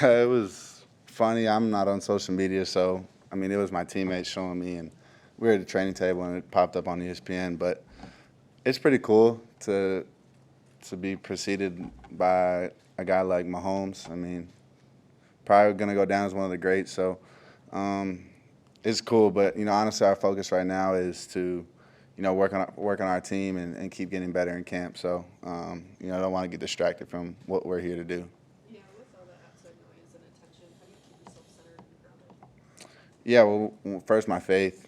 It was funny. I'm not on social media, so I mean, it was my teammates showing me, and we were at the training table, and it popped up on ESPN. But it's pretty cool to be preceded by a guy like Mahomes. I mean, probably gonna go down as one of the greats. So um, it's cool. But honestly, our focus right now is to work on our team and keep getting better in camp. So I don't want to get distracted from what we're here to do. Yeah, with all the outside noise and attention, how do you keep yourself centered and grounded? Yeah, well, first my faith.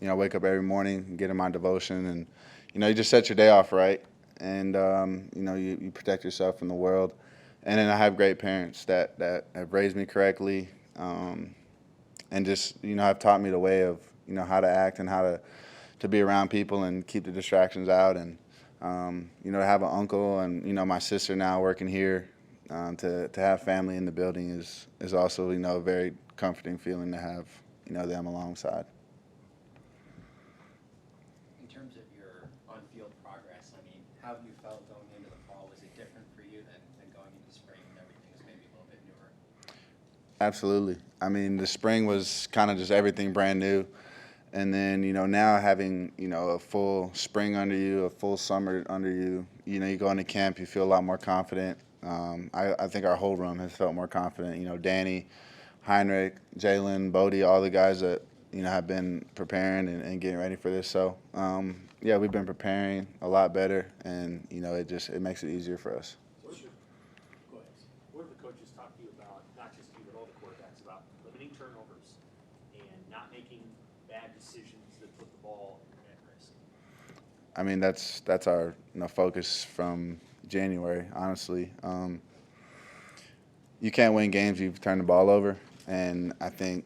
Wake up every morning, get in my devotion, and you just set your day off right, and you protect yourself from the world. And then I have great parents that have raised me correctly, and just have taught me the way of how to act and how to be around people and keep the distractions out. And to have an uncle and my sister now working here, to have family in the building is also a very comforting feeling to have them alongside. In terms of your on-field progress, I mean, how have you felt going into the fall? Was it different for you than going into the spring when everything was maybe a little bit newer? Absolutely. I mean, the spring was kind of just everything brand new. And then, now having, a full spring under you, a full summer under you, you go into camp, you feel a lot more confident. I think our whole room has felt more confident. Danny, Heinrich, Jalen, Bodie, all the guys that, have been preparing and getting ready for this. So, yeah, we've been preparing a lot better, and, it makes it easier for us. Go ahead. What have the coaches talked to you about, not just you, but all the quarterbacks, about limiting turnovers and not making bad decisions that put the ball at risk? I mean, that's our focus from January, honestly. You can't win games if you've turned the ball over, and I think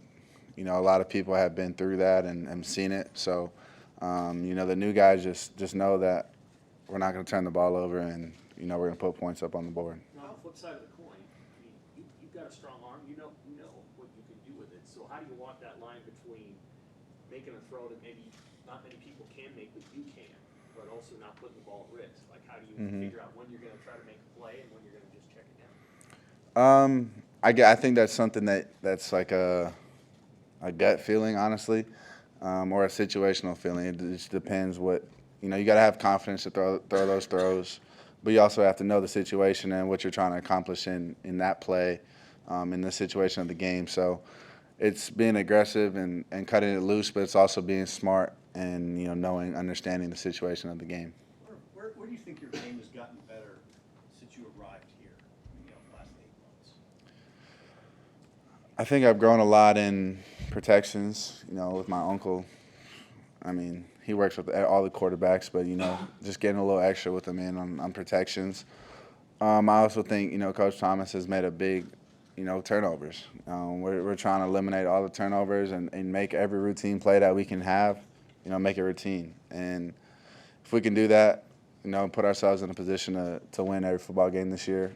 a lot of people have been through that and seen it. So the new guys just know that we're not going to turn the ball over, and we're going to put points up on the board. Now, on the flip side of the coin, I mean, you've got a strong arm. You know what you can do with it. So how do you walk that line between making a throw that maybe not many people can make, but you can, but also not putting the ball at risk? Like, how do you figure out when you're going to try to make a play and when you're going to just check it down? I think that's something that's like a gut feeling, honestly, or a situational feeling. It just depends what you got to have confidence to throw those throws, but you also have to know the situation and what you're trying to accomplish in that play, in the situation of the game. So it's being aggressive and cutting it loose, but it's also being smart and understanding the situation of the game. Where do you think your game has gotten better since you arrived here? The last 8 months. I think I've grown a lot in protections. With my uncle. I mean, he works with all the quarterbacks, but just getting a little extra with him on protections. I also think Coach Thomas has made a big turnovers. We're trying to eliminate all the turnovers and make every routine play that we can have, make it routine. And if we can do that, put ourselves in a position to win every football game this year,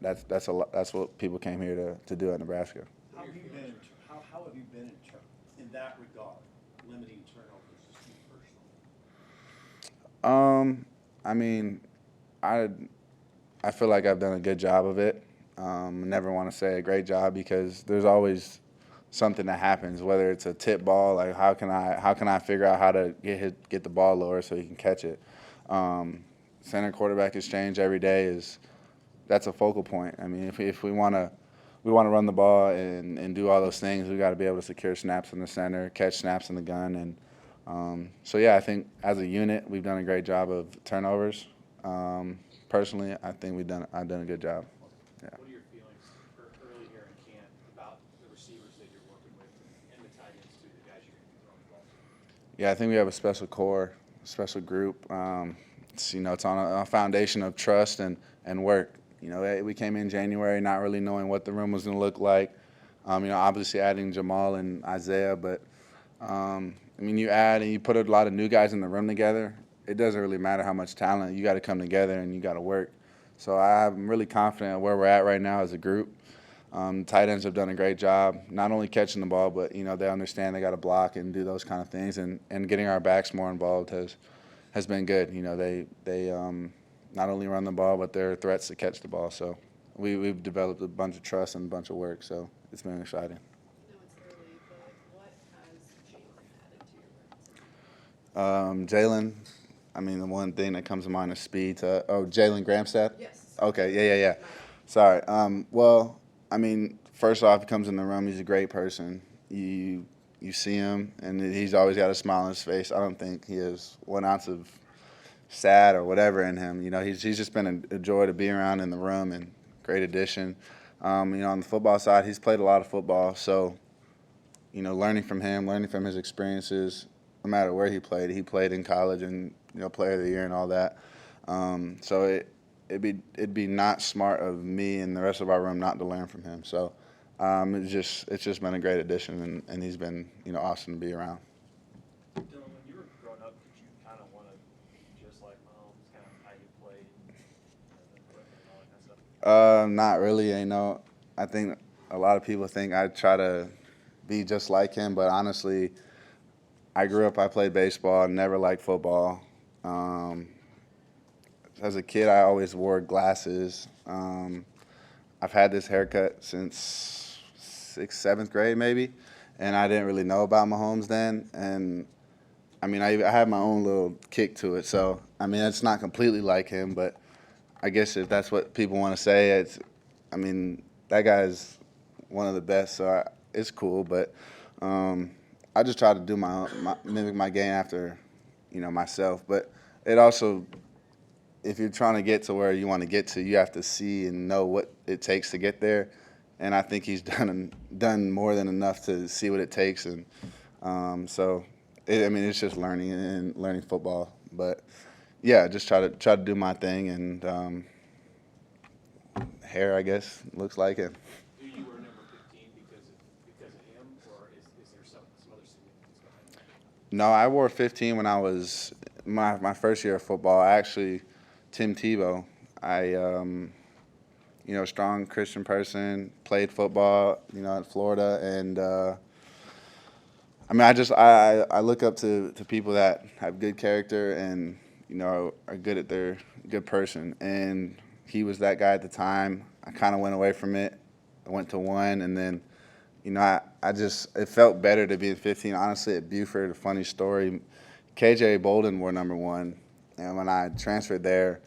that's what people came here to do at Nebraska. How have you been? How have you been in that regard, limiting turnovers, just you personally? I mean, I feel like I've done a good job of it. I never want to say a great job because there's always something that happens, whether it's a tip ball, like how can I figure out how to get the ball lower so he can catch it. Center quarterback exchange every day that's a focal point. I mean, if we want to run the ball and do all those things, we got to be able to secure snaps in the center, catch snaps in the gun, and so yeah, I think as a unit we've done a great job of turnovers. Personally, I think I've done a good job. Yeah. What are your feelings early here in camp about the receivers that you're working with and the tight ends too, the guys you're going to be throwing the ball to? Yeah, I think we have a special core, a special group. It's on a foundation of trust and work. We came in January not really knowing what the room was going to look like. Obviously adding Jamal and Isaiah, but you add and you put a lot of new guys in the room together. It doesn't really matter how much talent. You got to come together and you got to work. So I'm really confident where we're at right now as a group. Tight ends have done a great job, not only catching the ball, but they understand they got to block and do those kind of things, and getting our backs more involved has been good. They not only run the ball, but they're threats to catch the ball. So we've developed a bunch of trust and a bunch of work, so it's been exciting. I know it's early, but what has Jalen added to your resume? Jalen, I mean, the one thing that comes to mind is speed. Jalen Gramstad? Yes. Okay, yeah. Sorry. Well, I mean, first off, he comes in the room. He's a great person. You see him, and he's always got a smile on his face. I don't think he has 1 ounce of sad or whatever in him. You know, he's just been a joy to be around in the room and great addition. You know, on the football side, he's played a lot of football, so you know, learning from him, learning from his experiences, no matter where he played in college and you know, player of the year and all that. So it'd be not smart of me and the rest of our room not to learn from him. So it's just been a great addition, and he's been, you know, awesome to be around. Dylan, when you were growing up, did you kind of want to be just like Mahomes, kind of how you played and all that kind of stuff? Not really. You know, I think a lot of people think I try to be just like him, but honestly, I grew up, I played baseball, never liked football. As a kid, I always wore glasses. I've had this haircut since 6th, 7th grade maybe, and I didn't really know about Mahomes then. And I mean, I had my own little kick to it. So I mean, it's not completely like him, but I guess if that's what people want to say, I mean, that guy's one of the best, so it's cool. But I just try to do mimic my game after, you know, myself. But it also, if you're trying to get to where you want to get to, you have to see and know what it takes to get there. And I think he's done more than enough to see what it takes. And I mean, it's just learning football. But yeah, just try to do my thing, and hair, I guess, looks like it. Do you wear number 15 because of him, or is there some other significance behind that? No, I wore 15 when I was my first year of football. Tim Tebow. You know, strong Christian person, played football, you know, in Florida, and I mean, I look up to people that have good character and you know are good at their good person, and he was that guy at the time. I kind of went away from it. I went to 1, and then you know it felt better to be in 15. Honestly, at Buford, a funny story. KJ Bolden wore number 1, and when I transferred there,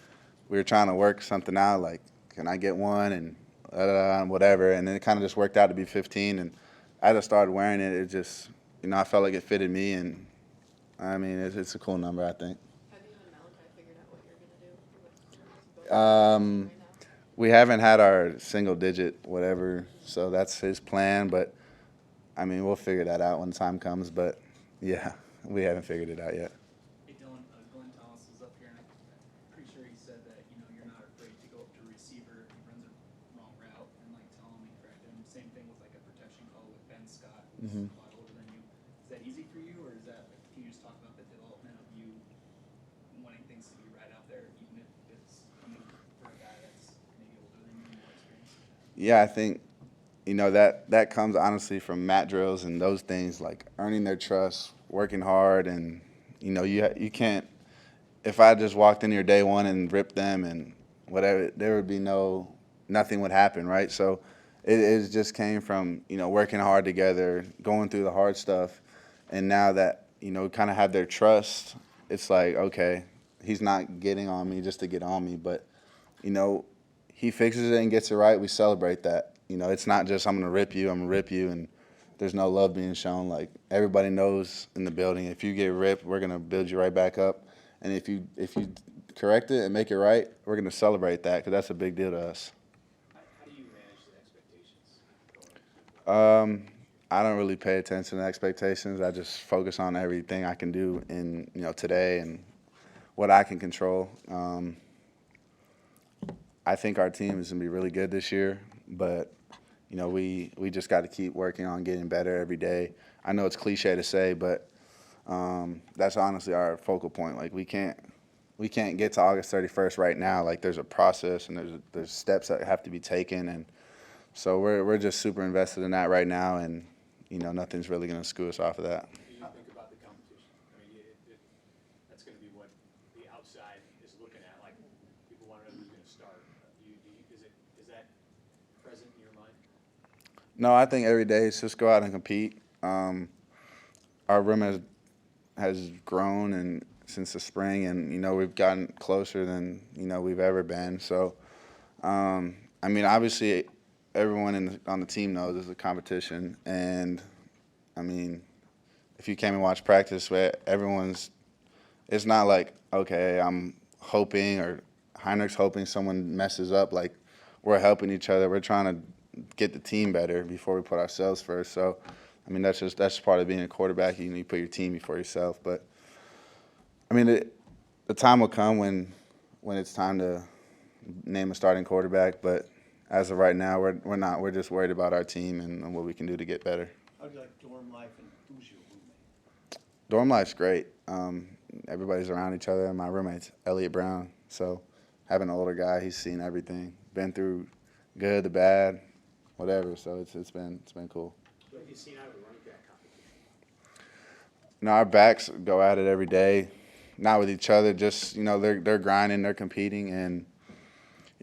we were trying to work something out, like, can I get 1 and whatever, and then it kind of just worked out to be 15. And as I started wearing it, it just, you know, I felt like it fitted me, and I mean, it's a cool number, I think. Have you and Malachi figured out what you're going to do for both right now? We haven't had our single digit whatever, so that's his plan, but I mean, we'll figure that out when time comes, but yeah, we haven't figured it out yet. Hey Dylan, Glenn Thomas is up here, and I'm pretty sure he said that you're not afraid to go up to a receiver if he runs a wrong route and like tell him and correct him. Same thing with like a protection call with Ben Scott, who's a lot older than you. Is that easy for you, or is that like, can you just talk about the development of you wanting things to be right out there, even if it's coming for a guy that's maybe older than you and more experienced? Yeah, I think, you know, that comes honestly from mat drills and those things, like earning their trust, working hard, and you know, you can't. If I just walked in here day 1 and ripped them and whatever, there would be nothing would happen, right? So it just came from, you know, working hard together, going through the hard stuff, and now that, you know, kind of have their trust, it's like, okay, he's not getting on me just to get on me, but you know, he fixes it and gets it right. We celebrate that. You know, it's not just I'm gonna rip you, and there's no love being shown. Like, everybody knows in the building, if you get ripped, we're gonna build you right back up, and if you correct it and make it right, we're gonna celebrate that, because that's a big deal to us. How do you manage the expectations going into I don't really pay attention to expectations. I just focus on everything I can do in, you know, today and what I can control. I think our team is gonna be really good this year, but you know, we just got to keep working on getting better every day. I know it's cliche to say, but that's honestly our focal point. Like, we can't get to August 31st right now. Like, there's a process and there's steps that have to be taken, and so we're just super invested in that right now, and you know, nothing's really gonna screw us off of that. Do you think about the competition? I mean, that's going to be what the outside is looking at. Like, people want to know who's going to start. Is that No, I think every day is just go out and compete. Our room has grown and since the spring, and we've gotten closer than we've ever been. So, I mean, obviously, everyone on the team knows it's a competition, and I mean, if you came and watched practice, it's not like, okay, I'm hoping or Heinrich's hoping someone messes up. Like, we're helping each other. We're trying to get the team better before we put ourselves first. So, I mean, that's part of being a quarterback. You put your team before yourself. But, I mean, the time will come when it's time to name a starting quarterback. But as of right now, we're not. We're just worried about our team and what we can do to get better. How do you like dorm life, and who's your roommate? Dorm life's great. Everybody's around each other. My roommate's Elliot Brown. So having an older guy, he's seen everything, been through good, the bad, whatever. So it's been cool. What have you seen out of the running back competition? Our backs go at it every day, not with each other. Just they're grinding, they're competing, and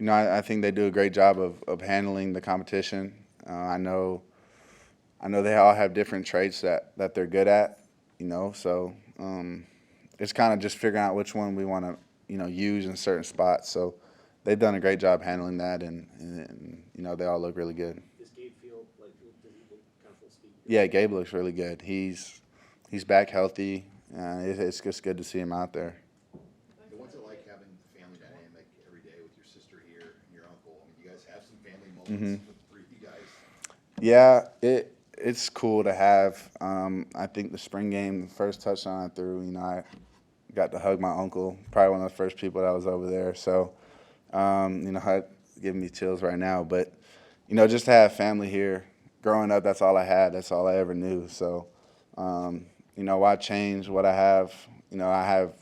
I think they do a great job of handling the competition. I know they all have different traits that they're good at. So it's kind of just figuring out which one we want to use in certain spots. So they've done a great job handling that, and they all look really good. Does Gabe feel like, does he look kind of full speed? Yeah, Gabe looks really good. He's back healthy. It's just good to see him out there. What's it like having the family dynamic every day with your sister here and your uncle? I mean, you guys have some family moments with the three of you guys. Yeah, it's cool to have. I think the spring game, the first touchdown I threw, I got to hug my uncle, probably one of the first people that was over there. So, it's giving me chills right now. But, just to have family here, growing up, that's all I had. That's all I ever knew. So, why change what I have? I have,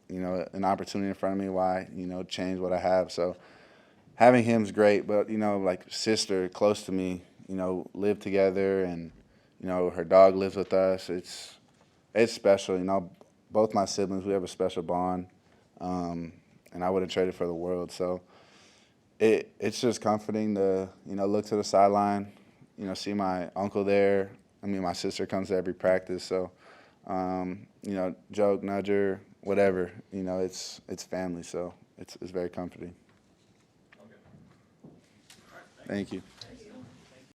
an opportunity in front of me. Why, change what I have? So, having him's great. But, like sister close to me, live together, and, her dog lives with us. It's special. Both my siblings, we have a special bond, and I wouldn't trade it for the world. So it's just comforting to, look to the sideline, see my uncle there. I mean, my sister comes to every practice. So, joke, nudge her, whatever. It's family. So it's very comforting. Okay. Thank you.